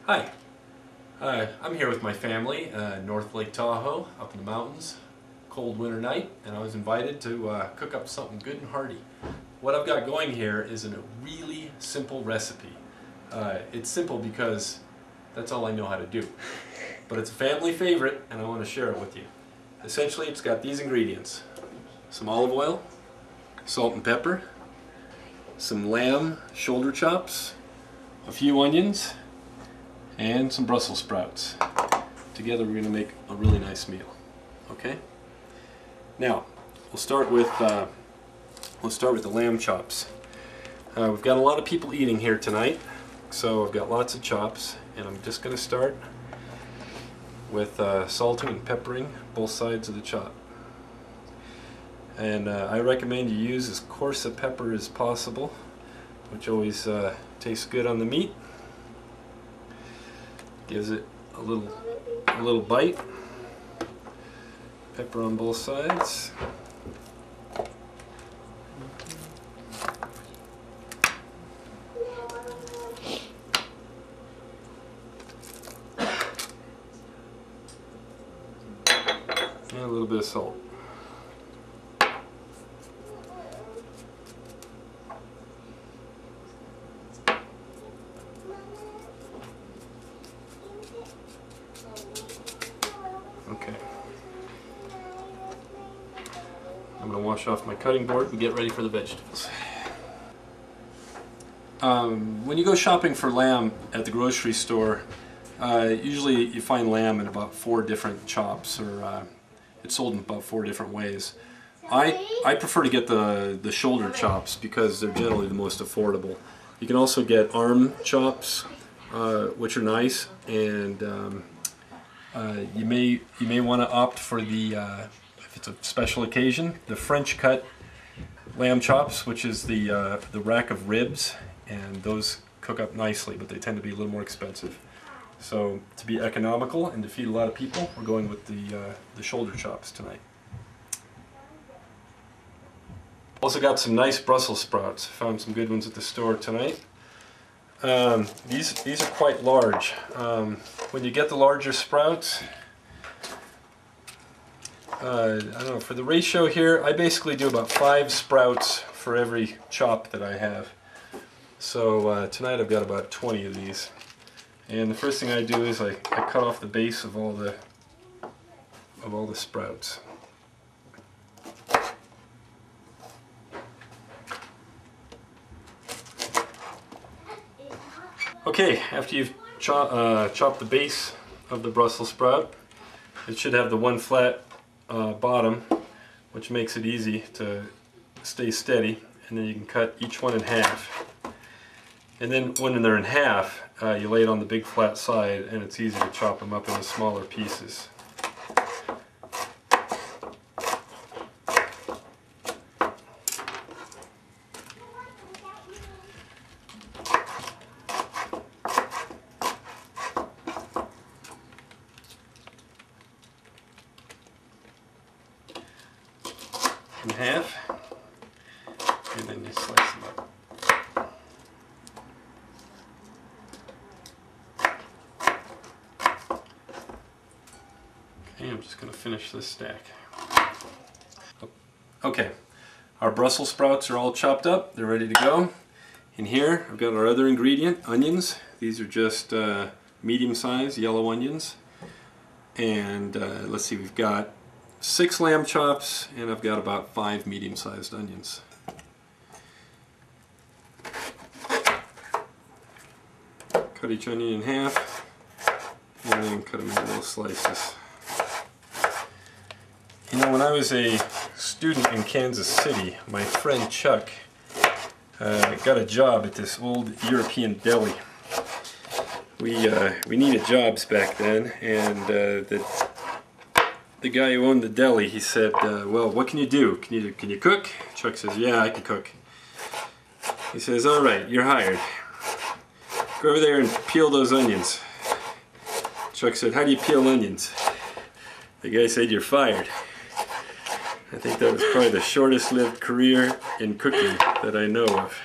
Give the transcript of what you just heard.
Hi, I'm here with my family, North Lake Tahoe, up in the mountains. Cold winter night, and I was invited to cook up something good and hearty. What I've got going here is a really simple recipe. It's simple because that's all I know how to do. But it's a family favorite, and I want to share it with you. Essentially, it's got these ingredients: some olive oil, salt and pepper, some lamb shoulder chops, a few onions, and some Brussels sprouts. Together we're going to make a really nice meal. Okay? Now, we'll start with the lamb chops. We've got a lot of people eating here tonight, so I've got lots of chops, and I'm just going to start with salting and peppering both sides of the chop. And I recommend you use as coarse a pepper as possible, which always tastes good on the meat. Gives it a little bite. Pepper on both sides. And a little bit of salt. Okay. I'm going to wash off my cutting board and get ready for the vegetables. When you go shopping for lamb at the grocery store, usually you find lamb in about 4 different chops, or it's sold in about 4 different ways. I prefer to get the shoulder chops because they're generally the most affordable. You can also get arm chops, which are nice, and you may want to opt for the, if it's a special occasion, the French cut lamb chops, which is the rack of ribs, and those cook up nicely, but they tend to be a little more expensive. So to be economical and to feed a lot of people, we're going with the shoulder chops tonight. Also got some nice Brussels sprouts. Found some good ones at the store tonight. These are quite large. When you get the larger sprouts, I don't know, for the ratio here, I basically do about 5 sprouts for every chop that I have. So tonight I've got about 20 of these. And the first thing I do is I cut off the base of all the sprouts. Okay, after you've chopped the base of the Brussels sprout, it should have the one flat bottom, which makes it easy to stay steady, and then you can cut each one in half. And then when they're in half, you lay it on the big flat side, and it's easy to chop them up into smaller pieces. In half, and then you slice them up. Okay, I'm just going to finish this stack. Okay, our Brussels sprouts are all chopped up. They're ready to go. In here, I've got our other ingredient, onions. These are just medium-sized yellow onions. And let's see, we've got 6 lamb chops, and I've got about 5 medium-sized onions. Cut each onion in half, and then cut them into little slices. You know, when I was a student in Kansas City, my friend Chuck got a job at this old European deli. We needed jobs back then, and the guy who owned the deli, he said, well, what can you do? Can you cook? Chuck says, yeah, I can cook. He says, all right, you're hired. Go over there and peel those onions. Chuck said, how do you peel onions? The guy said, you're fired. I think that was probably the shortest lived career in cooking that I know of.